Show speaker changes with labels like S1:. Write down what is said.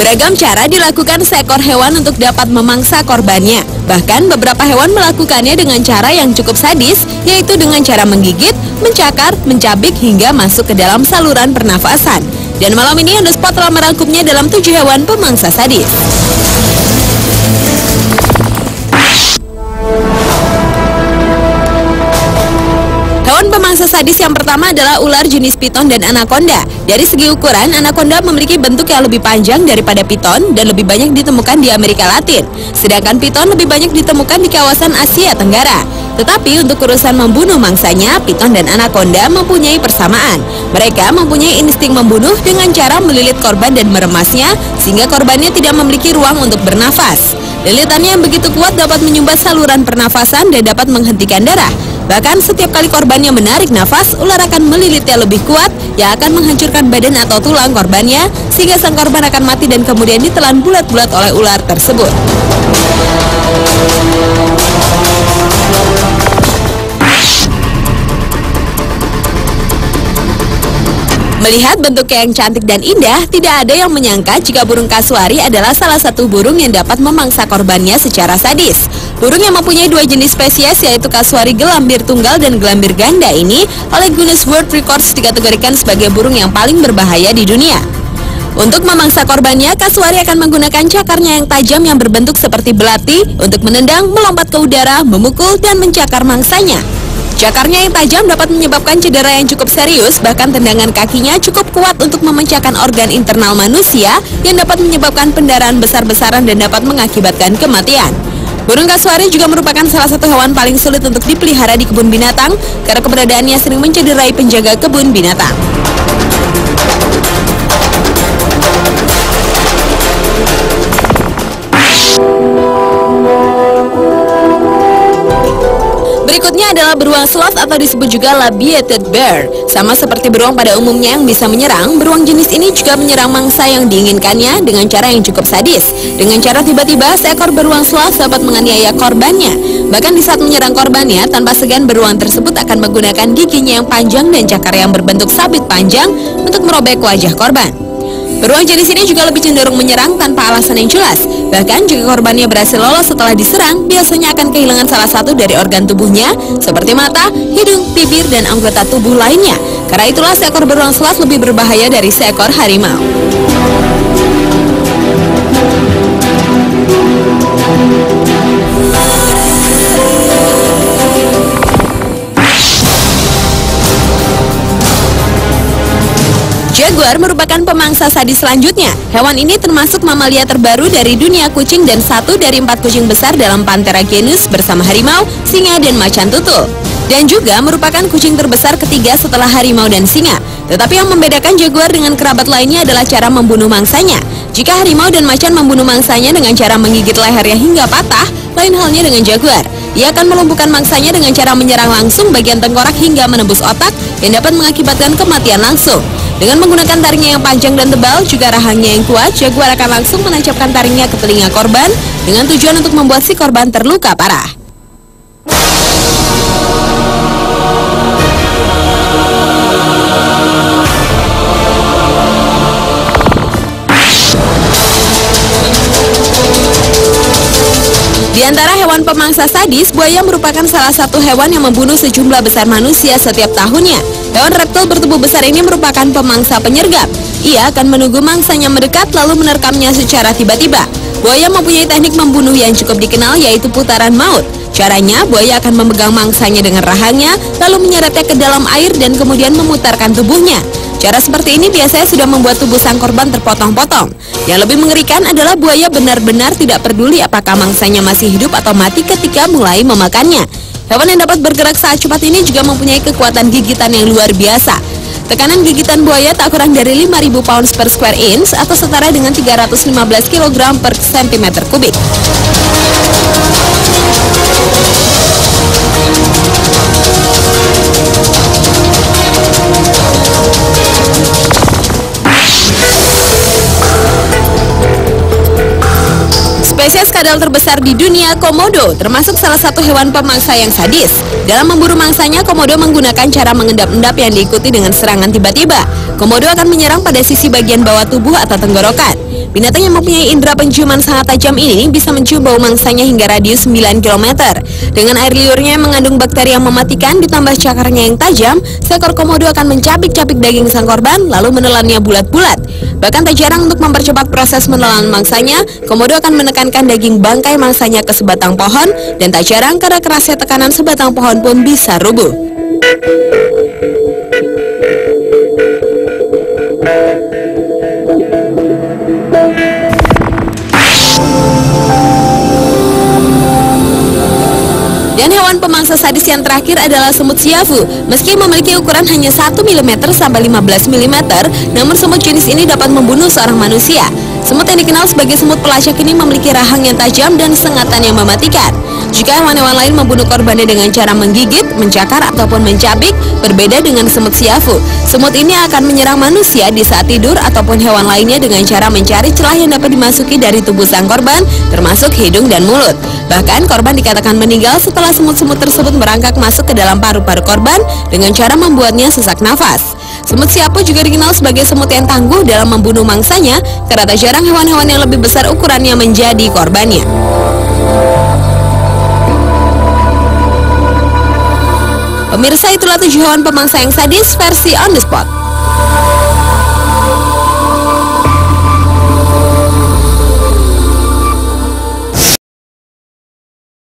S1: Beragam cara dilakukan seekor hewan untuk dapat memangsa korbannya. Bahkan beberapa hewan melakukannya dengan cara yang cukup sadis, yaitu dengan cara menggigit, mencakar, mencabik hingga masuk ke dalam saluran pernafasan. Dan malam ini On The Spot telah merangkumnya dalam 7 hewan pemangsa sadis. Hewan pemangsa sadis yang pertama adalah ular jenis piton dan anaconda. Dari segi ukuran, anaconda memiliki bentuk yang lebih panjang daripada piton dan lebih banyak ditemukan di Amerika Latin. Sedangkan piton lebih banyak ditemukan di kawasan Asia Tenggara. Tetapi untuk urusan membunuh mangsanya, piton dan anaconda mempunyai persamaan. Mereka mempunyai insting membunuh dengan cara melilit korban dan meremasnya, sehingga korbannya tidak memiliki ruang untuk bernafas. Lilitannya yang begitu kuat dapat menyumbat saluran pernafasan dan dapat menghentikan darah. Bahkan setiap kali korbannya menarik nafas, ular akan melilitnya lebih kuat yang akan menghancurkan badan atau tulang korbannya, sehingga sang korban akan mati dan kemudian ditelan bulat-bulat oleh ular tersebut. Melihat bentuknya yang cantik dan indah, tidak ada yang menyangka jika burung kasuari adalah salah satu burung yang dapat memangsa korbannya secara sadis. Burung yang mempunyai 2 jenis spesies, yaitu kasuari gelambir tunggal dan gelambir ganda ini, oleh Guinness World Records dikategorikan sebagai burung yang paling berbahaya di dunia. Untuk memangsa korbannya, kasuari akan menggunakan cakarnya yang tajam yang berbentuk seperti belati untuk menendang, melompat ke udara, memukul, dan mencakar mangsanya. Cakarnya yang tajam dapat menyebabkan cedera yang cukup serius, bahkan tendangan kakinya cukup kuat untuk memecahkan organ internal manusia yang dapat menyebabkan pendarahan besar-besaran dan dapat mengakibatkan kematian. Burung kasuari juga merupakan salah satu hewan paling sulit untuk dipelihara di kebun binatang karena keberadaannya sering mencederai penjaga kebun binatang. Berikutnya adalah beruang sloth atau disebut juga labiated bear. Sama seperti beruang pada umumnya yang bisa menyerang, beruang jenis ini juga menyerang mangsa yang diinginkannya dengan cara yang cukup sadis. Dengan cara tiba-tiba, seekor beruang sloth dapat menganiaya korbannya. Bahkan di saat menyerang korbannya, tanpa segan beruang tersebut akan menggunakan giginya yang panjang dan cakar yang berbentuk sabit panjang untuk merobek wajah korban. Beruang jenis ini juga lebih cenderung menyerang tanpa alasan yang jelas. Bahkan jika korbannya berhasil lolos setelah diserang, biasanya akan kehilangan salah satu dari organ tubuhnya seperti mata, hidung, bibir, dan anggota tubuh lainnya. Karena itulah seekor beruang sloth lebih berbahaya dari seekor harimau. Jaguar merupakan pemangsa sadis selanjutnya. Hewan ini termasuk mamalia terbaru dari dunia kucing dan satu dari 4 kucing besar dalam Panthera genus bersama harimau, singa, dan macan tutul. Dan juga merupakan kucing terbesar ketiga setelah harimau dan singa. Tetapi yang membedakan jaguar dengan kerabat lainnya adalah cara membunuh mangsanya. Jika harimau dan macan membunuh mangsanya dengan cara menggigit lehernya hingga patah, lain halnya dengan jaguar. Ia akan melumpuhkan mangsanya dengan cara menyerang langsung bagian tengkorak hingga menembus otak yang dapat mengakibatkan kematian langsung. Dengan menggunakan taringnya yang panjang dan tebal, juga rahangnya yang kuat, jaguar akan langsung menancapkan taringnya ke telinga korban dengan tujuan untuk membuat si korban terluka parah. Di antara hewan pemangsa sadis, buaya merupakan salah satu hewan yang membunuh sejumlah besar manusia setiap tahunnya. Hewan reptil bertubuh besar ini merupakan pemangsa penyergap. Ia akan menunggu mangsanya mendekat lalu menerkamnya secara tiba-tiba. Buaya mempunyai teknik membunuh yang cukup dikenal, yaitu putaran maut. Caranya, buaya akan memegang mangsanya dengan rahangnya, lalu menyeretnya ke dalam air dan kemudian memutarkan tubuhnya. Cara seperti ini biasanya sudah membuat tubuh sang korban terpotong-potong. Yang lebih mengerikan adalah buaya benar-benar tidak peduli apakah mangsanya masih hidup atau mati ketika mulai memakannya. Hewan yang dapat bergerak saat cepat ini juga mempunyai kekuatan gigitan yang luar biasa. Tekanan gigitan buaya tak kurang dari 5.000 pounds per square inch atau setara dengan 315 kg per cm kubik. Spesies kadal terbesar di dunia, komodo, termasuk salah satu hewan pemangsa yang sadis. Dalam memburu mangsanya, komodo menggunakan cara mengendap-endap yang diikuti dengan serangan tiba-tiba. Komodo akan menyerang pada sisi bagian bawah tubuh atau tenggorokan. Binatang yang mempunyai indera penciuman sangat tajam ini bisa mencium bau mangsanya hingga radius 9 km. Dengan air liurnya yang mengandung bakteri yang mematikan ditambah cakarnya yang tajam, seekor komodo akan mencapik-capik daging sang korban lalu menelannya bulat-bulat. Bahkan tak jarang untuk mempercepat proses menelan mangsanya, komodo akan menekankan daging bangkai mangsanya ke sebatang pohon, dan tak jarang karena kerasnya tekanan sebatang pohon pun bisa rubuh. Dan hewan pemangsa sadis yang terakhir adalah semut siafu. Meski memiliki ukuran hanya 1 mm sampai 15 mm, namun semut jenis ini dapat membunuh seorang manusia. Semut yang dikenal sebagai semut pelacak ini memiliki rahang yang tajam dan sengatan yang mematikan. Jika hewan-hewan lain membunuh korbannya dengan cara menggigit, mencakar, ataupun mencabik, berbeda dengan semut siafu. Semut ini akan menyerang manusia di saat tidur ataupun hewan lainnya dengan cara mencari celah yang dapat dimasuki dari tubuh sang korban, termasuk hidung dan mulut. Bahkan korban dikatakan meninggal setelah semut-semut tersebut merangkak masuk ke dalam paru-paru korban dengan cara membuatnya sesak nafas. Semut siafu juga dikenal sebagai semut yang tangguh dalam membunuh mangsanya, karena tak jarang hewan-hewan yang lebih besar ukurannya menjadi korbannya. Pemirsa, itulah 7 hewan pemangsa yang sadis versi On The Spot.